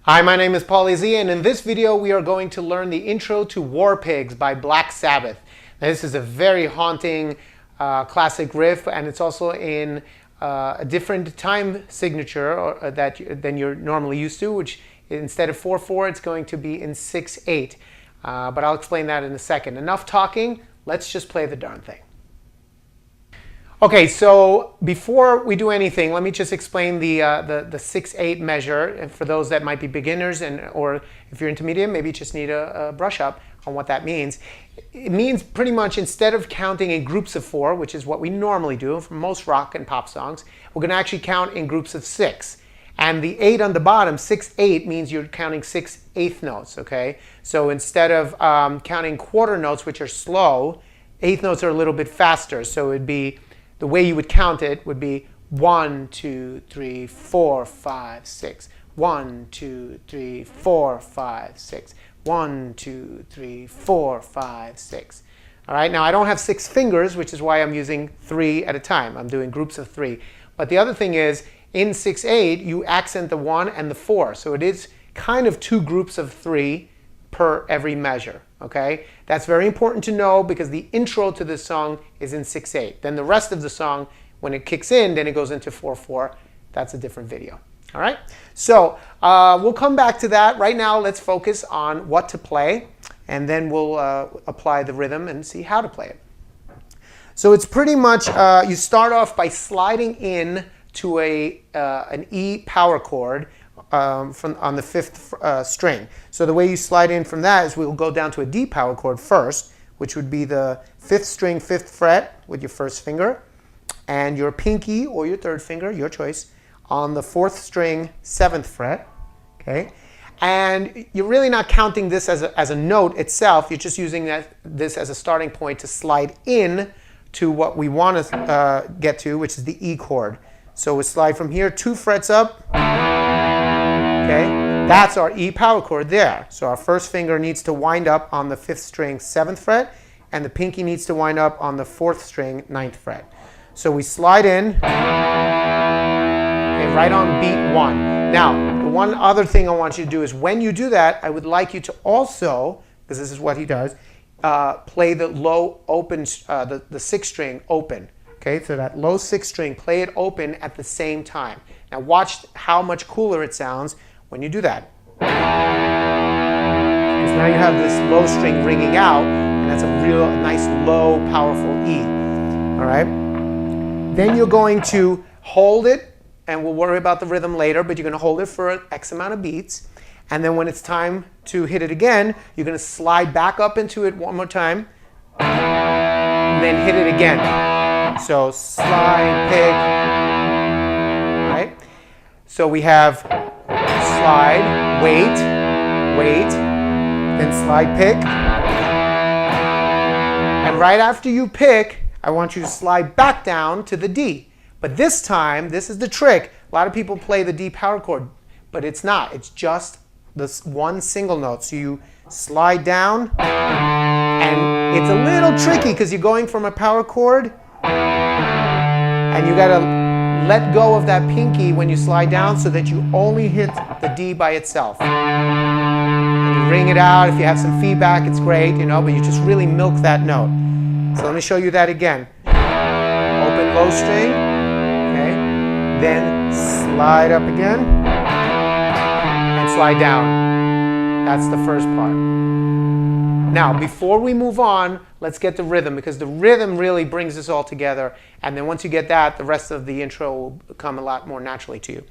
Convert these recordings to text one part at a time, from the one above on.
Hi, my name is Paulie Z, and in this video we are going to learn the intro to War Pigs by Black Sabbath. Now, this is a very haunting classic riff, and it's also in a different time signature than you're normally used to, which instead of 4/4, it's going to be in 6/8. But I'll explain that in a second. Enough talking, let's just play the darn thing. Okay, so before we do anything, let me just explain the 6/8 measure. And for those that might be beginners, or if you're intermediate, maybe you just need a brush up on what that means. It means pretty much instead of counting in groups of 4, which is what we normally do for most rock and pop songs, we're going to actually count in groups of 6. And the 8 on the bottom, 6/8, means you're counting 6/8 notes, okay? So instead of counting quarter notes, which are slow, 8th notes are a little bit faster. So it'd be, the way you would count it would be 1, 2, 3, 4, 5, 6. 1, 2, 3, 4, 5, 6. 1, 2, 3, 4, 5, 6. All right, now I don't have 6 fingers, which is why I'm using 3 at a time. I'm doing groups of 3. But the other thing is, in 6/8, you accent the 1 and the 4. So it is kind of 2 groups of 3 per every measure, okay? That's very important to know because the intro to this song is in 6/8. Then the rest of the song, when it kicks in, then it goes into 4/4. That's a different video, all right? So we'll come back to that. Right now, let's focus on what to play, and then we'll apply the rhythm and see how to play it. So it's pretty much, you start off by sliding in to an E power chord on the 5th string. So the way you slide in from that is we'll go down to a D power chord first, which would be the 5th string, 5th fret with your first finger, and your pinky or your 3rd finger, your choice, on the 4th string, 7th fret. Okay, and you're really not counting this as a note itself. You're just using this as a starting point to slide in to what we want to get to, which is the E chord. So we slide from here 2 frets up. Okay, that's our E power chord there. So our first finger needs to wind up on the 5th string, 7th fret, and the pinky needs to wind up on the 4th string, 9th fret. So we slide in, okay, right on beat 1. Now, the one other thing I want you to do is when you do that, I would like you to also, because this is what he does, play the low open, the 6th string open. Okay, so that low 6th string, play it open at the same time. Now watch how much cooler it sounds when you do that. Because now you have this low string ringing out, and that's a real nice, low, powerful E. All right? Then you're going to hold it, and we'll worry about the rhythm later, but you're going to hold it for X amount of beats. And then when it's time to hit it again, you're going to slide back up into it one more time, and then hit it again. So slide, pick, right? So we have slide, wait, then slide, pick. And right after you pick, I want you to slide back down to the D. But this time, this is the trick. A lot of people play the D power chord, but it's not. It's just this one single note. So you slide down, and it's a little tricky because you're going from a power chord, and you gotta let go of that pinky when you slide down so that you only hit the D by itself. And you ring it out. If you have some feedback, it's great, you know, but you just really milk that note. So let me show you that again. Open low string, okay, then slide up again, and slide down. That's the first part. Now, before we move on, let's get the rhythm, because the rhythm really brings this all together. And then once you get that, the rest of the intro will come a lot more naturally to you.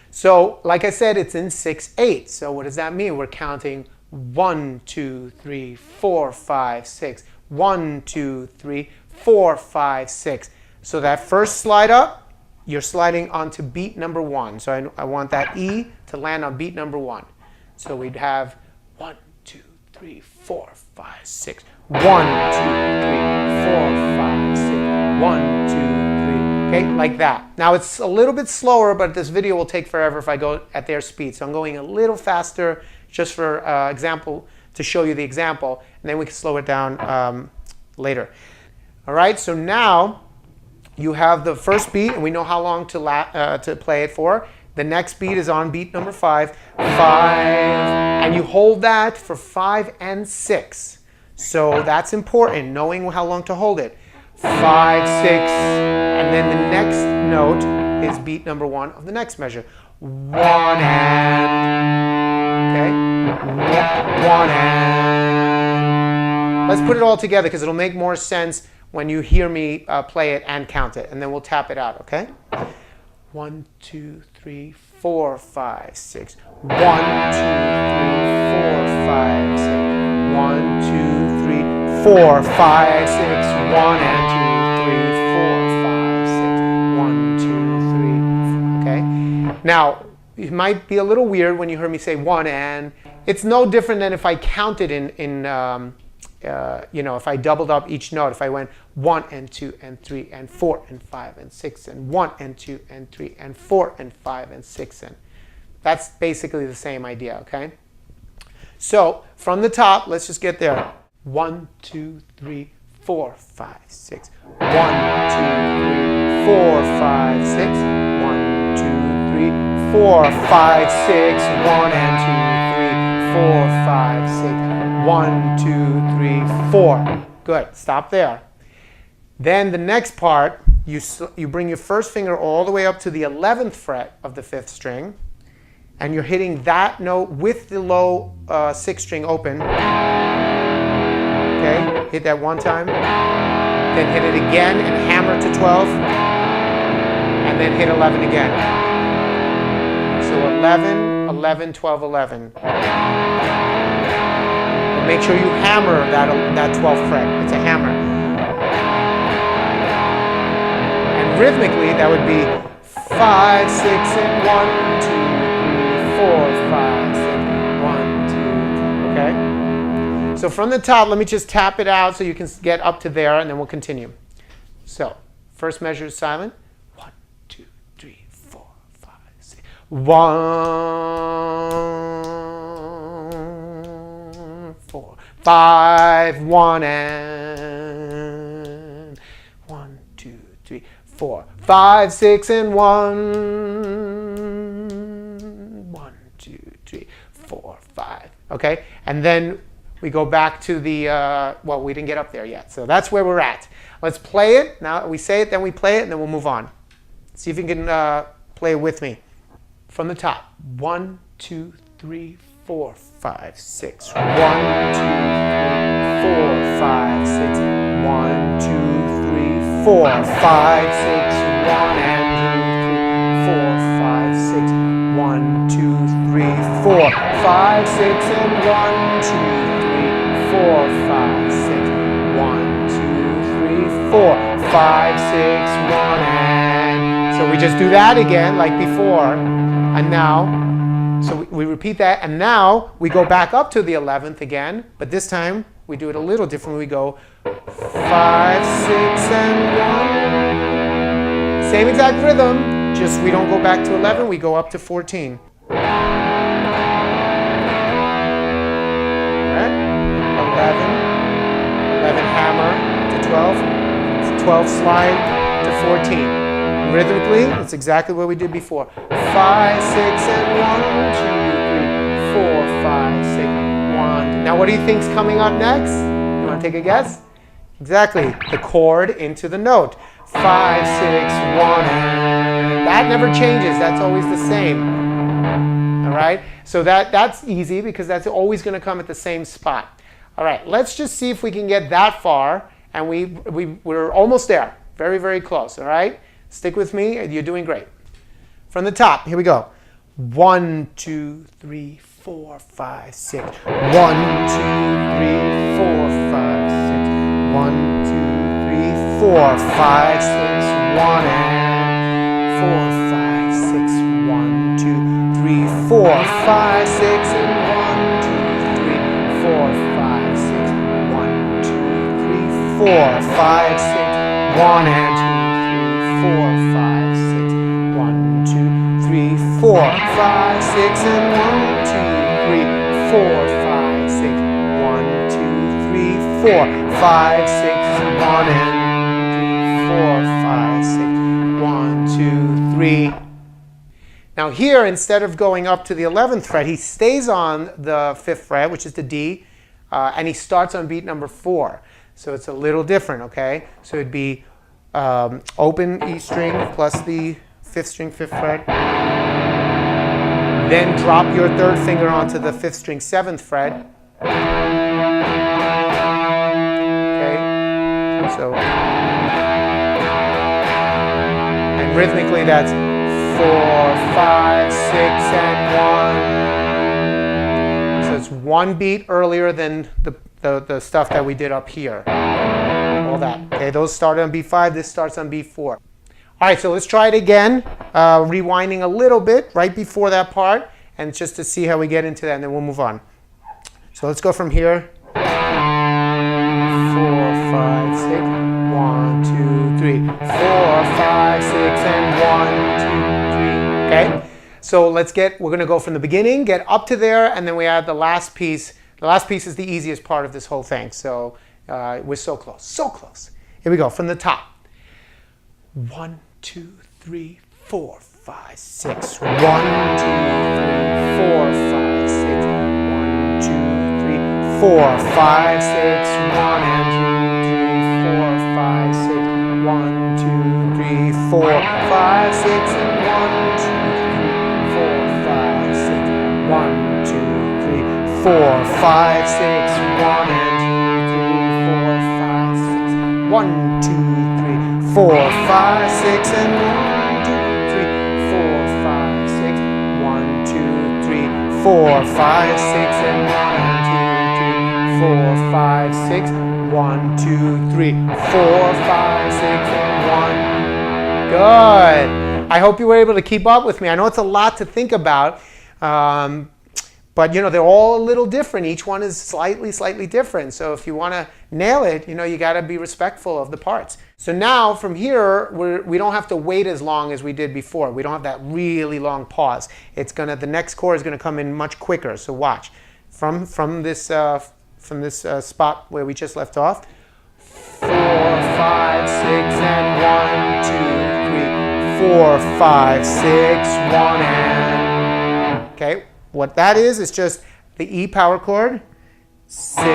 So, like I said, it's in 6/8. So what does that mean? We're counting 1, 2, 3, 4, 5, 6. 1, 2, 3, 4, 5, 6. So that first slide up, you're sliding onto beat number 1. So I want that E to land on beat number 1. So we'd have 1, 2, 3, 4, 5, 6. 1, 2, 3, 4, 5, 6. 1, 2, 3. Okay, like that. Now it's a little bit slower, but this video will take forever if I go at their speed. So I'm going a little faster just for example, to show you the example, and then we can slow it down later. All right, so now you have the first beat, and we know how long to play it for. The next beat is on beat number 5. 5, and you hold that for 5 and 6. So that's important, knowing how long to hold it. 5, 6, and then the next note is beat number 1 of the next measure. 1 and, okay? 1 and. Let's put it all together because it'll make more sense when you hear me play it and count it, and then we'll tap it out, okay? 1, 2, 3, 4, 5, 6. 1, 2, 3, 4, 5, 6. 1, 2, 3, 4, 5, 6. 1 and 2, 3, 4, 5, 6. 1, 2, 3. Okay? Now, it might be a little weird when you hear me say 1 and. It's no different than if I counted if I doubled up each note. If I went 1 and 2 and 3 and 4 and 5 and 6 and 1 and 2 and 3 and 4 and 5 and 6 and. That's basically the same idea, okay? So from the top, let's just get there. 1, 2, 3, 4, 5, 6. 1, 2, 3, 4, 5, 6. 1, 2, 3, 4, 5, 6. 1 and 2, 3, 4, 5, 6. 1, 2, 3, 4. Good. Stop there. Then the next part, you bring your first finger all the way up to the 11th fret of the 5th string, and you're hitting that note with the low 6th string open. Okay, hit that one time, then hit it again and hammer to 12, and then hit 11 again. So 11, 11, 12, 11. But make sure you hammer that 12th fret. It's a hammer. And rhythmically, that would be 5, 6, and 1, 2, 3, 4, 5, 6, 1, 2, 3. Okay? So from the top, let me just tap it out so you can get up to there, and then we'll continue. So first measure is silent. 1, 2, 3, 4, 5, 6. 1, 4, 5, 1 and 1, 2, 3, 4, 5, 6 and 1, 1, 2, 3, 4, 5. Okay, and then we go back to the, well, we didn't get up there yet. So that's where we're at. Let's play it. Now we say it, then we play it, and then we'll move on. See if you can play with me. From the top. 1, 2, 3, 4, 5, 6. 1, 2, 3, 4, 5, 6. 1, 2, 3, 4, 5, 6. 1 and 2, 3, 4, 5, 6. 1, 2, 3, 4, 5, 6, and 1, 2, 4, 5, 6, 1, 2, 3, 4, 5, 6, 1, and so we just do that again like before, and now, so we repeat that, and now we go back up to the 11th again, but this time we do it a little different. We go 5, 6, and 1. Same exact rhythm, just we don't go back to 11, we go up to 14. 11 hammer to 12, 12 slide to 14. Rhythmically, it's exactly what we did before. 5, 6, and 1, 2, 3, 4, 5, 6, 1. Now what do you think's coming up next? You want to take a guess? Exactly, the chord into the note. 5, 6, 1, and that never changes. That's always the same. All right, so that's easy because that's always going to come at the same spot. All right, let's just see if we can get that far, and we're almost there. Very, very close, all right? Stick with me, you're doing great. From the top, here we go. 1, 2, 3, 4, 5, 6. 1, 2, 3, 4, 5, 6. 1, 2, 3, 4, 5, 6. 1 and 4, 5, 6. 1, 2, 3, 4, 5, 6, and 1, 2, 3, 4, 5, 6. 1, 2, 3, 4, 5, 6. 1 and 2, 3, 4, 5, 6. 1, 2, 3, 4, 5, 6, and 1, 2, 3, 4, 5, 6. 1, 2, 3, 4, 5, 6. 1 and 4, 5, 6. 1, 2, 3. Now here, instead of going up to the 11th fret, he stays on the 5th fret, which is the D, and he starts on beat number 4. So it's a little different, okay? So it'd be open E string plus the 5th string, 5th fret. Then drop your 3rd finger onto the 5th string, 7th fret. Okay? So, and rhythmically that's 4, 5, 6, and 1. So it's one beat earlier than the stuff that we did up here. All that. Okay, those start on B5, this starts on B4. All right, so let's try it again, rewinding a little bit right before that part, and just to see how we get into that, and then we'll move on. So let's go from here. 4, 5, 6, 1, 2, 3. 4, 5, 6, and 1, 2, 3. Okay? So we're going to go from the beginning, get up to there, and then we add the last piece. The last piece is the easiest part of this whole thing. So we're so close, so close. Here we go, from the top. 1, 2, 3, 4, 5, 6. 1, 2, 3, 4, 5, 6. 1, 2, 3, 4, 5, 6. 1 and 2, 3, 4, 5, 6. 1, 2, 3, 4, 5, 6, and 1, 2, 3, 4, 5, 6. 1 and 2, 3, 4, 5, 6. 1, 2, 3, 4, 5, 6, and 1, 2, 3, 4, 5, 6. 1, 2, 3, 4, 5, 6, and 1, 2, 3, 4, 5, 6. 1, 2, 3, 4, 5, 6, and 1. Good. I hope you were able to keep up with me. I know it's a lot to think about, but you know, they're all a little different. Each one is slightly different. So if you want to nail it, you know, you got to be respectful of the parts. So now from here, we don't have to wait as long as we did before. We don't have that really long pause. The next chord is going to come in much quicker. So watch. From this spot where we just left off. 4, 5, 6, and 1, 2, 3. 4, 5, 6, 1, and. Okay. What that is just the E power chord, 6, 1,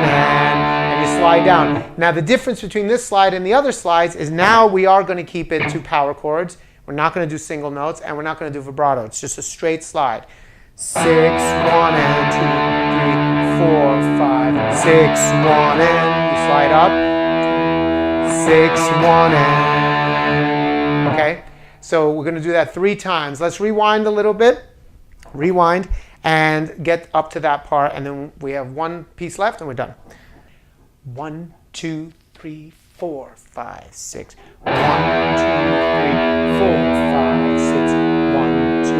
and you slide down. Now the difference between this slide and the other slides is now we are going to keep it to power chords. We're not going to do single notes, and we're not going to do vibrato. It's just a straight slide. 6, 1, and 2, 3, 4, 5, 6, 1, and you slide up. 6, 1, and. Okay? So we're going to do that 3 times. Let's rewind a little bit. Rewind and get up to that part, and then we have one piece left and we're done. 1, 2, 3, 4, 5, 6. 1, 2, 3, 4, 5, 6. 1, 2,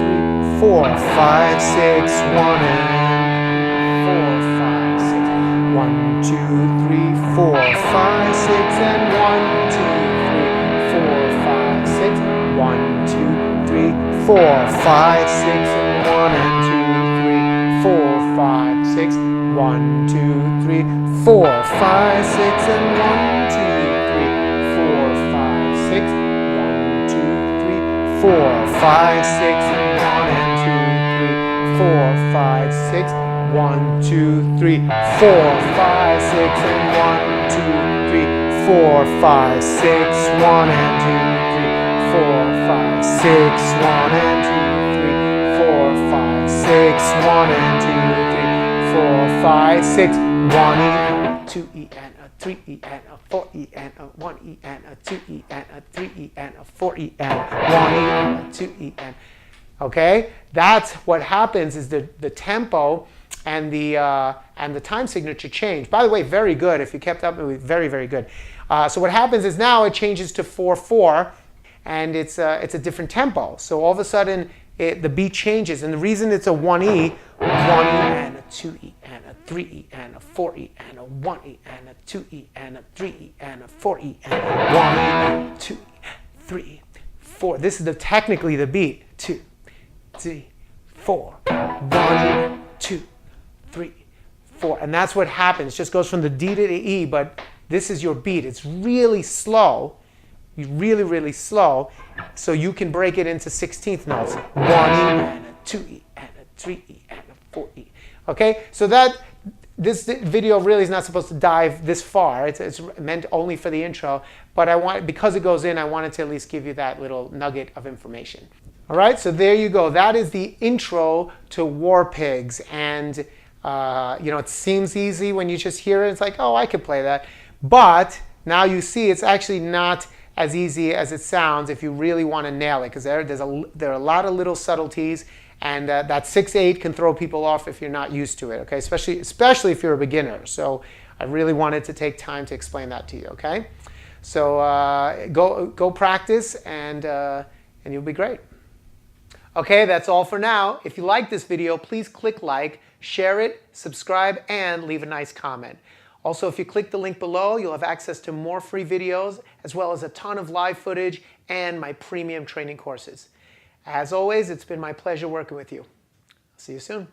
3, 4, 5, 6. 1 and 4, 5, 6. 1, 2, 3, 4, 5, 6, and 1, 2, 3, 4, 5, 6. 1, 2, 3, 4, 5, 6, and 1 and 2, 3, 4, 5, 6. 1, 2, 3, 4, 5, 6, and 1, 2, 3, 4, 5, 6. 1, 2, 3, 4, 5, 6, and 1 and 2, 3, 4, 5, 6. 1, 2, 3, 4, 5, 6, and 1, 2, 3, 4, 5, 6. 1 and 2, 3, 4, 5, 6. 1 and 2, 3, 4, 5, 6. 1 and 2, 3, 4, 5, 6. 1 E, 2 E, and a 3 E, and a 4 E, and a 1 E, and a 2 E, and a 3 E, and a 4 E, and 1 E, and a 2 E, and. Okay, that's what happens. Is the tempo and the time signature change. By the way, very good. If you kept up, it was very, very good. So what happens is now it changes to 4/4, and it's a different tempo. So all of a sudden, the beat changes, and the reason it's a 1E, 1E and a 2E and a 3E and a 4E and a 1E and a 2E and a 3E and a 4E and a 1E, 2E, 3E, 4. This is technically the beat. 2, 3, 4. 1E, 2, 3, 4. And that's what happens. Just goes from the D to the E, but this is your beat. It's really slow, really, really slow, so you can break it into 16th notes. 1 E and a 2 E and a 3 E and a 4 E. Okay, so this video really is not supposed to dive this far. It's meant only for the intro, but because it goes in, I wanted to at least give you that little nugget of information. All right, so there you go. That is the intro to War Pigs, and it seems easy when you just hear it. It's like, oh, I could play that, but now you see it's actually not as easy as it sounds if you really want to nail it, because there are a lot of little subtleties, and that 6/8 can throw people off if you're not used to it. Okay, especially if you're a beginner. So I really wanted to take time to explain that to you. Okay, so go practice, and you'll be great. Okay, that's all for now. If you like this video, please click like, share it, subscribe, and leave a nice comment. Also, if you click the link below, you'll have access to more free videos, as well as a ton of live footage and my premium training courses. As always, it's been my pleasure working with you. See you soon.